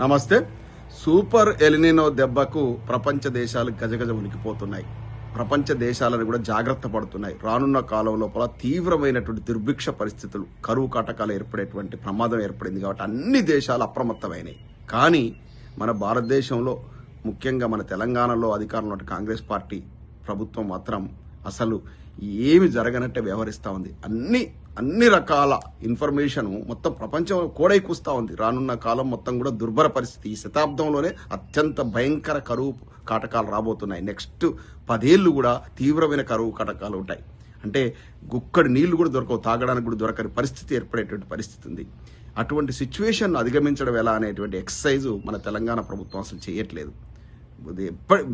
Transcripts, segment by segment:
నమస్తే. Super El Niño దెబ్బకు ప్రపంచ దేశాలు గజగజ ఉనికిపోతున్నాయి. ప్రపంచ దేశాలను కూడా జాగ్రత్త పడుతున్నాయి. రానున్న కాలం లోపల తీవ్రమైనటువంటి దుర్భిక్ష పరిస్థితులు, కరువు కాటకాలు ఏర్పడేటువంటి ప్రమాదం ఏర్పడింది కాబట్టి అన్ని దేశాలు అప్రమత్తమైనాయి. కానీ మన భారతదేశంలో, ముఖ్యంగా మన తెలంగాణలో అధికారంలో ఉన్న కాంగ్రెస్ పార్టీ ప్రభుత్వం మాత్రం అసలు ఏమి జరగనట్టే వ్యవహరిస్తూ ఉంది. అన్ని రకాల ఇన్ఫర్మేషన్ మొత్తం ప్రపంచం కోడై కూస్తా ఉంది. రానున్న కాలం మొత్తం కూడా దుర్భర పరిస్థితి, ఈ శతాబ్దంలోనే అత్యంత భయంకర కరువు కాటకాలు రాబోతున్నాయి. నెక్స్ట్ 10 ఏళ్ళు కూడా తీవ్రమైన కరువు కాటకాలు ఉంటాయి. అంటే గుక్కడి నీళ్లు కూడా దొరకవు, తాగడానికి కూడా దొరకని పరిస్థితి ఏర్పడేటువంటి పరిస్థితి ఉంది. అటువంటి సిచ్యువేషన్ అధిగమించడం ఎలా అనేటువంటి ఎక్సర్సైజ్ మన తెలంగాణ ప్రభుత్వం అసలు చేయట్లేదు.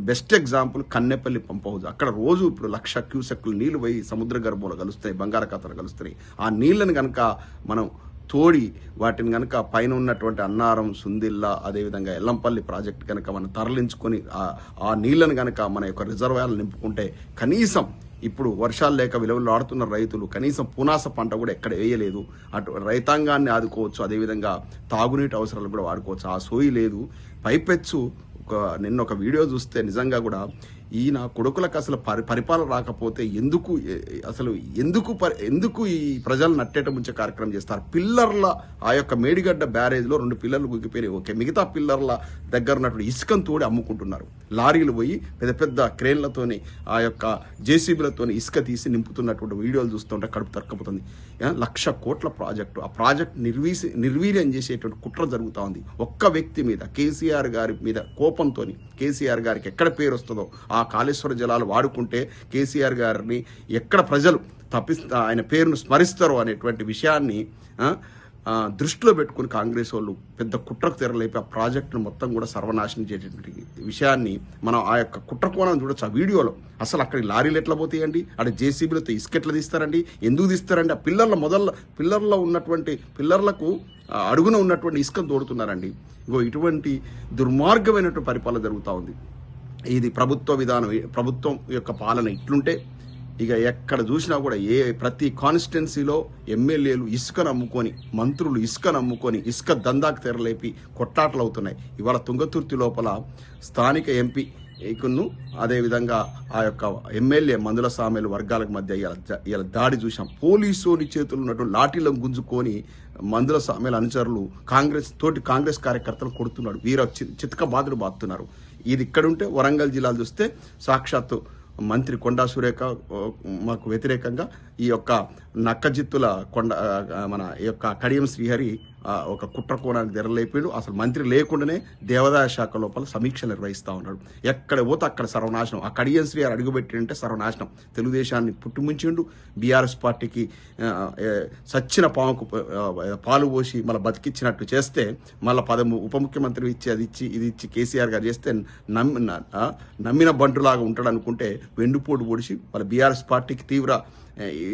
Best example Kannepalli pump house. అక్కడ రోజు ఇప్పుడు 1,00,000 క్యూసెక్లు నీళ్లు పోయి సముద్ర గర్భంలో కలుస్తున్నాయి, బంగాళాఖాతంలో కలుస్తున్నాయి. ఆ నీళ్లను కనుక మనం తోడి వాటిని కనుక పైన ఉన్నటువంటి అన్నారం, సుందిల్లా, అదేవిధంగా ఎల్లంపల్లి ప్రాజెక్ట్ కనుక మనం తరలించుకొని ఆ నీళ్లను కనుక మన యొక్క రిజర్వాయర్లు నింపుకుంటే కనీసం ఇప్పుడు వర్షాలు లేక విలువలు ఆడుతున్న రైతులు కనీసం పునాస పంట కూడా ఎక్కడ వేయలేదు. అటు రైతాంగాన్ని ఆదుకోవచ్చు, అదేవిధంగా తాగునీటి అవసరాలు కూడా వాడుకోవచ్చు. ఆ సోయి లేదు. పైపెచ్చు నిన్న ఒక వీడియో చూస్తే నిజంగా కూడా ఈయన కొడుకులకు అసలు పరిపాలన రాకపోతే ఎందుకు ఈ ప్రజలు నట్టేట ముంచే కార్యక్రమం చేస్తారు. పిల్లర్ల ఆ యొక్క మేడిగడ్డ బ్యారేజ్లో 2 పిల్లర్లు గుగ్గిపోయినాయి. ఓకే, మిగతా పిల్లర్ల దగ్గర ఉన్నటువంటి ఇసుకను తోడి అమ్ముకుంటున్నారు. లారీలు పోయి పెద్ద క్రేన్లతోని, ఆ యొక్క జేసీబీలతోని ఇసుక తీసి నింపుతున్నటువంటి వీడియోలు చూస్తుంటే కడుపు తరకపోతుంది. 1,00,000 కోట్ల ప్రాజెక్టు, ఆ ప్రాజెక్టు నిర్వీర్యం చేసేటువంటి కుట్ర జరుగుతూ ఉంది. ఒక్క వ్యక్తి మీద, కేసీఆర్ గారి మీద కోపంతో, కేసీఆర్ గారికి ఎక్కడ పేరు వస్తుందో ఆ కాళేశ్వర జలాలు వాడుకుంటే కేసీఆర్ గారిని ఎక్కడ ప్రజలు ఆయన పేరును స్మరిస్తారో అనేటువంటి విషయాన్ని దృష్టిలో పెట్టుకుని కాంగ్రెస్ వాళ్ళు పెద్ద కుట్రకు తెరలేపి ఆ ప్రాజెక్టును మొత్తం కూడా సర్వనాశనం చేసేటువంటి విషయాన్ని మనం ఆ యొక్క కుట్ర కోణం చూడొచ్చు. ఆ వీడియోలో అసలు అక్కడికి లారీలు ఎట్లా పోతాయండి, అక్కడ జేసీబీలతో ఇసుక ఎట్లా తీస్తారండి, ఎందుకు తీస్తారండి? ఆ పిల్లర్లో ఉన్నటువంటి పిల్లర్లకు అడుగున ఉన్నటువంటి ఇసుకను తోడుతున్నారండి. ఇటువంటి దుర్మార్గమైనటువంటి పరిపాలన జరుగుతూ ఉంది. ఇది ప్రభుత్వ విధానం, ప్రభుత్వం యొక్క పాలన ఇట్లుంటే ఇక ఎక్కడ చూసినా కూడా ప్రతి కాన్స్టిట్యున్సీలో ఎమ్మెల్యేలు ఇసుకను అమ్ముకొని, మంత్రులు ఇసుకను అమ్ముకొని ఇసుక దందాకు తెరలేపి కొట్లాటలు అవుతున్నాయి. ఇవాళ తుంగతుర్తి లోపల స్థానిక ఎంపీ అదేవిధంగా ఆ యొక్క ఎమ్మెల్యే మందుల సామెలు వర్గాలకు మధ్య ఇలా దాడి చూసాం. పోలీసుని చేతులు ఉన్నటువంటి లాఠీలను గుంజుకొని మందుల సామెల అనుచరులు కాంగ్రెస్ కార్యకర్తలు కొడుతున్నాడు. చితక బాధలు బాతున్నారు. ఇది ఇక్కడుంటే వరంగల్ జిల్లాలు చూస్తే సాక్షాత్తు మంత్రి కొండా సురేఖ మాకు వ్యతిరేకంగా ఈ యొక్క నక్కజిత్తుల మన ఈ యొక్క కడియం శ్రీహరి ఒక కుట్ర కోణానికి తెరలేపాడు. అసలు మంత్రి లేకుండానే దేవాదాయ శాఖ లోపల సమీక్ష నిర్వహిస్తూ ఉన్నాడు. ఎక్కడ పోతే అక్కడ సర్వనాశనం. ఆ కడియం శ్రీహరి అడుగుపెట్టింటే సర్వనాశనం. తెలుగుదేశాన్ని పుట్టుముంచిండు. బీఆర్ఎస్ పార్టీకి సచ్చిన పాముకు పాలు పోసి మళ్ళీ బతికిచ్చినట్టు చేస్తే, మళ్ళీ ఉప ముఖ్యమంత్రి ఇది ఇచ్చి కేసీఆర్ గారు చేస్తే నమ్మిన బంటులాగా ఉంటాడు అనుకుంటే వెండుపోటు పొడిచి వాళ్ళ బీఆర్ఎస్ పార్టీకి తీవ్ర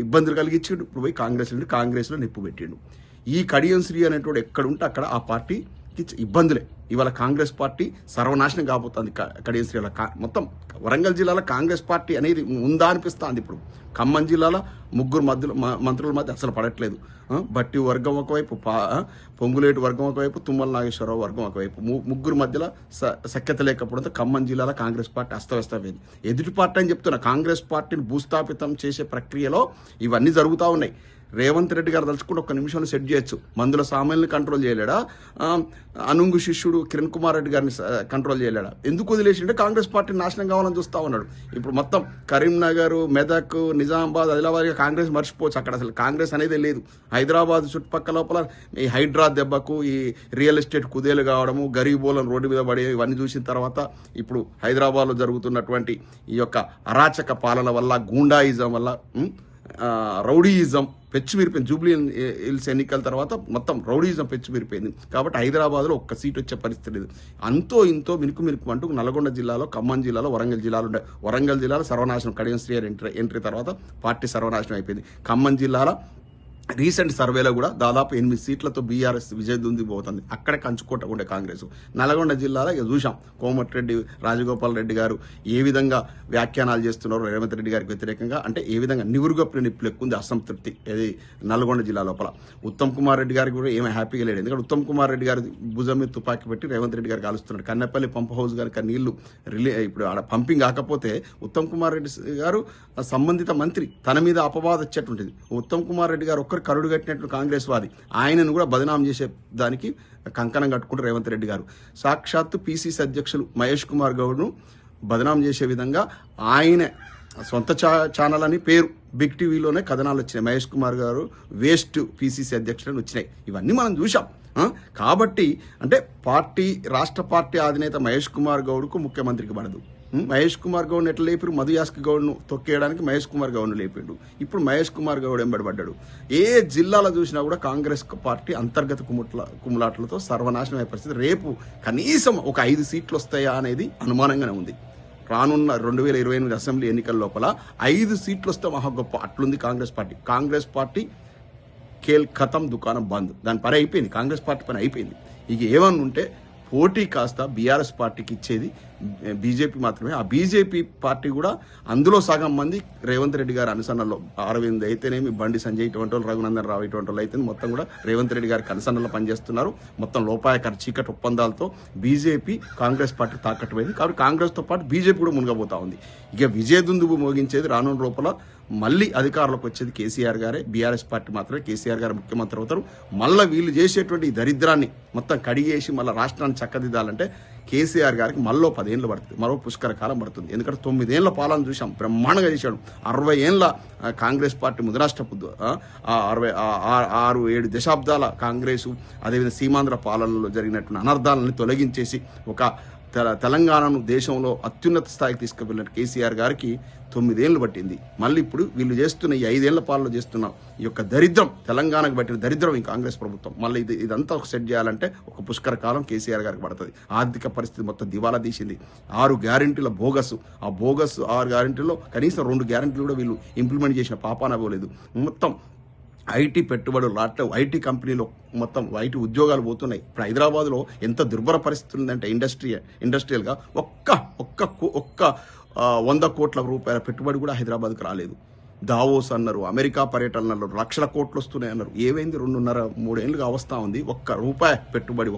ఇబ్బందులు కలిగించిండు. ఇప్పుడు పోయి కాంగ్రెస్లో నిప్పు పెట్టిండు. ఈ కడియం శ్రీ అనేటువంటి ఎక్కడుంటే అక్కడ ఆ పార్టీకి ఇబ్బందులే. ఇవాళ కాంగ్రెస్ పార్టీ సర్వనాశనం కాబోతుంది. కడియం శ్రీ మొత్తం వరంగల్ జిల్లాలో కాంగ్రెస్ పార్టీ అనేది ఉందా అనిపిస్తుంది. ఇప్పుడు ఖమ్మం జిల్లాలో 3 మంత్రుల మధ్య అసలు పడట్లేదు. బట్టి వర్గం ఒకవైపు, పొంగులేటి వర్గం ఒకవైపు, తుమ్మల నాగేశ్వరరావు వర్గం ఒకవైపు, 3 మధ్యలో సఖ్యత లేకపోవడంతో ఖమ్మం జిల్లాలో కాంగ్రెస్ పార్టీ అస్తవ్యస్తమైంది. ఎదుటి పార్టీ అని చెప్తున్న కాంగ్రెస్ పార్టీని భూస్థాపితం చేసే ప్రక్రియలో ఇవన్నీ జరుగుతూ ఉన్నాయి. రేవంత్ రెడ్డి గారు తలుచుకుంటే 1 నిమిషంలో సెట్ చేయొచ్చు. మందుల సామాన్యుని కంట్రోల్ చేయలేడా? అనుంగు శిష్యుడు కిరణ్ కుమార్ రెడ్డి గారిని కంట్రోల్ చేయలేడా? ఎందుకు వదిలేసింటే కాంగ్రెస్ పార్టీ నాశనం కావాలని చూస్తూ ఉన్నాడు. ఇప్పుడు మొత్తం కరీంనగర్, మెదక్, నిజామాబాద్, ఆదిలాబాద్ కాంగ్రెస్ మర్చిపోవచ్చు. అక్కడ అసలు కాంగ్రెస్ అనేది లేదు. హైదరాబాద్ చుట్టుపక్కల లోపల ఈ హైడ్రా దెబ్బకు, ఈ రియల్ ఎస్టేట్ కుదేలు కావడము, గరీబోలను రోడ్డు మీద పడి ఇవన్నీ చూసిన తర్వాత ఇప్పుడు హైదరాబాద్లో జరుగుతున్నటువంటి ఈ యొక్క అరాచక పాలన వల్ల, గూండాయిజం వల్ల, రౌడీయిజం పెచ్చుమిరిపోయింది. జూబ్లీ హిల్స్ ఎన్నికల తర్వాత మొత్తం రౌడీయిజం పెచ్చుమిరిపోయింది. కాబట్టి హైదరాబాద్లో 1 సీట్ వచ్చే పరిస్థితి లేదు. అంతో ఇంతో మినుకు అంటూ నల్గొండ జిల్లాలో, ఖమ్మం జిల్లాలో, వరంగల్ జిల్లాలో ఉండే. వరంగల్ జిల్లాలో సర్వనాశనం, కడియం శ్రీహరి ఎంట్రీ తర్వాత పార్టీ సర్వనాశనం అయిపోయింది. ఖమ్మం జిల్లాలో రీసెంట్ సర్వేలో కూడా దాదాపు 8 సీట్లతో బీఆర్ఎస్ విజయదుంది పోతుంది. అక్కడే కంచుకోట ఉండే కాంగ్రెస్. నల్గొండ జిల్లాలో ఇక చూసాం కోమటిరెడ్డి రాజగోపాల్ రెడ్డి గారు ఏ విధంగా వ్యాఖ్యానాలు చేస్తున్నారో రేవంత్ రెడ్డి గారికి వ్యతిరేకంగా, అంటే ఏ విధంగా నివురుగప్పిన నిప్పులు ఎక్కువ ఉంది అసంతృప్తి ఇది నల్గొండ జిల్లా లోపల. ఉత్తమ్ కుమార్ రెడ్డి గారికి కూడా ఏమీ హ్యాపీగా లేడు. ఎందుకంటే ఉత్తమ్ కుమార్ రెడ్డి గారి భుజం మీద తుపాకీ పెట్టి రేవంత్ రెడ్డి గారు కాలుస్తున్నాడు. కన్నెపల్లి పంప్ హౌస్ గారికి నీళ్లు ఇప్పుడు ఆడ పంపింగ్ కాకపోతే ఉత్తమ్ కుమార్ రెడ్డి గారు సంబంధిత మంత్రి, తన మీద అపవాదం వచ్చేటువంటిది. ఉత్తమ్ కుమార్ రెడ్డి గారు ఒక్కరు కరుడు కట్టినట్లు కాంగ్రెస్ వాది, ఆయనను కూడా బదనాం చేసే దానికి కంకణం కట్టుకుంటారు రేవంత్ రెడ్డి గారు. సాక్షాత్తు పిసిసి అధ్యక్షులు మహేష్ కుమార్ గౌడ్ను బదనాం చేసే విధంగా ఆయన సొంత ఛానల్ అని పేరు బిగ్ టీవీలోనే కథనాలు వచ్చినాయి. మహేష్ కుమార్ గారు వేస్ట్ పిసిసి అధ్యక్షులను వచ్చినాయి. ఇవన్నీ మనం చూసాం. కాబట్టి అంటే రాష్ట్ర పార్టీ అధినేత మహేష్ కుమార్ గౌడ్కు ముఖ్యమంత్రికి పడదు. మహేష్ కుమార్ గౌడ్ని ఎట్లా లేపారు? మధు యాస్కి గౌడ్ను తొక్కేయడానికి మహేష్ కుమార్ గౌడ్ను లేపాడు. ఇప్పుడు మహేష్ కుమార్ గౌడ్ ఎంబడబడ్డాడు. ఏ జిల్లాలో చూసినా కూడా కాంగ్రెస్ పార్టీ అంతర్గత కుమ్ములాట్లతో సర్వనాశనం అయ్యే పరిస్థితి. రేపు కనీసం ఒక 5 సీట్లు వస్తాయా అనేది అనుమానంగానే ఉంది. రానున్న 2028 అసెంబ్లీ ఎన్నికల లోపల 5 సీట్లు వస్తే మహా గొప్ప. అట్లుంది కాంగ్రెస్ పార్టీ కేల్ ఖతం, దుకాణం బంద్. దాని పని అయిపోయింది. కాంగ్రెస్ పార్టీ పని అయిపోయింది. ఇక ఏమన్నా ఉంటే పోటీ కాస్త బీఆర్ఎస్ పార్టీకి ఇచ్చేది బీజేపీ మాత్రమే. ఆ బీజేపీ పార్టీ కూడా అందులో సగం మంది రేవంత్ రెడ్డి గారి అనుసరణలో, అరవింద్ అయితేనేమి, బండి సంజయ్ ఇటువంటి వాళ్ళు, రఘునందన్ రావు ఇటువంటి వాళ్ళు అయితే మొత్తం కూడా రేవంత్ రెడ్డి గారికి అనుసరణలో పనిచేస్తున్నారు. మొత్తం లోపాయకర చీకటి ఒప్పందాలతో బీజేపీ కాంగ్రెస్ పార్టీ తాకట్టు పోయింది. కాబట్టి కాంగ్రెస్తో పాటు బీజేపీ కూడా మునగబోతా ఉంది. ఇక విజయదుందుబు మోగించేది రానున్న లోపల మళ్ళీ అధికారంలోకి వచ్చేది కేసీఆర్ గారే. బీఆర్ఎస్ పార్టీ మాత్రమే. కేసీఆర్ గారు ముఖ్యమంత్రి అవుతారు. మళ్ళీ వీళ్ళు చేసేటువంటి ఈ దరిద్రాన్ని మొత్తం కడిగేసి మళ్ళీ రాష్ట్రాన్ని చక్కదిద్దాలంటే కేసీఆర్ గారికి మళ్ళీ 10 ఏళ్ళు పడుతుంది. మరో పుష్కర కాలం పడుతుంది. ఎందుకంటే 9 ఏళ్ల పాలన చూసాం, బ్రహ్మాండంగా చేశాడు. 60 ఏళ్ల కాంగ్రెస్ పార్టీ ముదరాష్ట్రపు 6-7 దశాబ్దాల కాంగ్రెసు, అదేవిధంగా సీమాంధ్ర పాలనలో జరిగినటువంటి అనర్థాలను తొలగించేసి ఒక తెలంగాణను దేశంలో అత్యున్నత స్థాయికి తీసుకువెళ్ళిన కేసీఆర్ గారికి 9 ఏళ్లు పట్టింది. మళ్ళీ ఇప్పుడు వీళ్ళు చేస్తున్న ఈ 5 ఏళ్ల పాలనలో చేస్తున్న ఈ యొక్క దరిద్రం, తెలంగాణకు పట్టిన దరిద్రం ఈ కాంగ్రెస్ ప్రభుత్వం మళ్ళీ ఇదంతా సెట్ చేయాలంటే ఒక పుష్కర కాలం కేసీఆర్ గారికి పడుతుంది. ఆర్థిక పరిస్థితి మొత్తం దివాలా తీసింది. 6 గ్యారెంటీల బోగస్. ఆ బోగస్ 6 గ్యారెంటీల్లో కనీసం 2 గ్యారెంటీలు కూడా వీళ్ళు ఇంప్లిమెంట్ చేసిన పాపాన పోలేదు. మొత్తం ఐటీ పెట్టుబడులు రావట్లేవు. ఐటీ కంపెనీలో మొత్తం ఐటీ ఉద్యోగాలు పోతున్నాయి. ఇప్పుడు హైదరాబాద్లో ఎంత దుర్భర పరిస్థితి ఉందంటే ఇండస్ట్రియల్గా ఒక్క 100 కోట్ల రూపాయల పెట్టుబడి కూడా హైదరాబాద్కి రాలేదు. దావోస్ అన్నారు, అమెరికా పర్యటనలు అన్నారు, లక్షల కోట్లు వస్తున్నాయి అన్నారు. ఏమైంది? 2.5-3 ఏళ్ళుగా అవస్థ ఉంది. ₹1 పెట్టుబడి,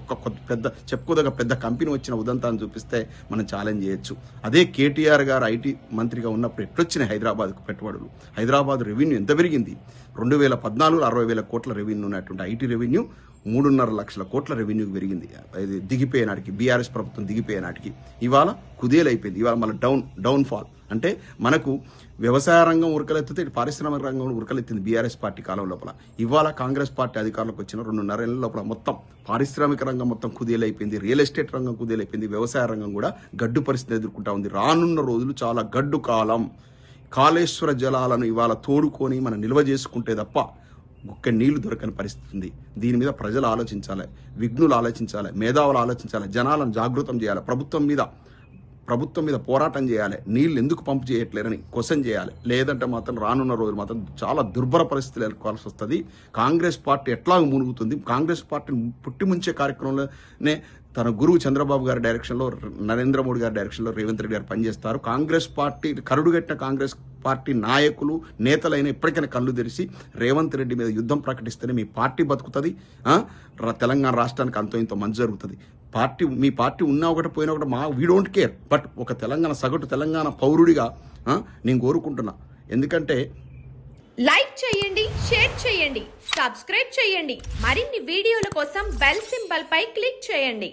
పెద్ద చెప్పుకోదగ్గ పెద్ద కంపెనీ వచ్చిన ఉదంతాన్ని చూపిస్తే మనం ఛాలెంజ్ చేయొచ్చు. అదే కేటీఆర్ గారు ఐటీ మంత్రిగా ఉన్నప్పుడు ఎట్లొచ్చినాయి హైదరాబాద్కు పెట్టుబడులు? హైదరాబాద్ రెవెన్యూ ఎంత పెరిగింది? 2014 60,000 కోట్ల రెవెన్యూ ఉన్నటువంటి ఐటీ రెవెన్యూ 3.5 లక్షల కోట్ల రెవెన్యూకి పెరిగింది. ఇది దిగిపోయే నాటికి, బీఆర్ఎస్ ప్రభుత్వం దిగిపోయే నాటికి. ఇవాళ కుదేలైపోయింది. ఇవాళ మళ్ళీ డౌన్ఫాల్. అంటే మనకు వ్యవసాయ రంగం ఉరకలెత్తితే ఇటు పారిశ్రామిక రంగం ఉరకలెత్తింది బీఆర్ఎస్ పార్టీ కాలం లోపల. ఇవాళ కాంగ్రెస్ పార్టీ అధికారంలోకి వచ్చిన 2.5 ఏళ్ల లోపల మొత్తం పారిశ్రామిక రంగం మొత్తం కుదేలైపోయింది. రియల్ ఎస్టేట్ రంగం కుదేలైపోయింది. వ్యవసాయ రంగం కూడా గడ్డు పరిస్థితి ఎదుర్కొంటా ఉంది. రానున్న రోజులు చాలా గడ్డు కాలం. కాళేశ్వర జలాలను ఇవాళ తోడుకొని మనం నిల్వ చేసుకుంటే తప్ప గుక్క నీళ్లు దొరకని పరిస్థితి ఉంది. దీని మీద ప్రజలు ఆలోచించాలి, విఘ్నులు ఆలోచించాలి, మేధావులు ఆలోచించాలి, జనాలను జాగృతం చేయాలి, ప్రభుత్వం మీద పోరాటం చేయాలి. నీళ్ళు ఎందుకు పంపు చేయట్లేరని క్వశ్చన్ చేయాలి. లేదంటే మాత్రం రానున్న రోజులు మాత్రం చాలా దుర్భర పరిస్థితులు ఎదుర్కోవాల్సి వస్తుంది. కాంగ్రెస్ పార్టీ ఎట్లాగ మునుగుతుంది? కాంగ్రెస్ పార్టీని పుట్టిముంచే కార్యక్రమంలోనే తన గురువు చంద్రబాబు గారి డైరెక్షన్లో, నరేంద్ర మోడీ గారి డైరెక్షన్లో రేవంత్ రెడ్డి గారు పనిచేస్తారు. కాంగ్రెస్ పార్టీ కరుడుగట్టిన కాంగ్రెస్ పార్టీ నాయకులు, నేతలైన ఇప్పటికైనా కళ్ళు తెరిచి రేవంత్ రెడ్డి మీద యుద్ధం ప్రకటిస్తేనే మీ పార్టీ బతుకుతుంది. తెలంగాణ రాష్ట్రానికి అంతో ఇంతో మంచి జరుగుతుంది. మీ పార్టీ ఉన్నా ఒకటి పోయినా ఒకటి, వీ డోంట్ కేర్. బట్ ఒక సగటు తెలంగాణ పౌరుడిగా నేను కోరుకుంటున్నా. ఎందుకంటే లైక్ చేయండి, షేర్ చేయండి, సబ్స్క్రైబ్ చేయండి. మరిన్ని వీడియోల కోసం బెల్ సింబల్ పై క్లిక్ చేయండి.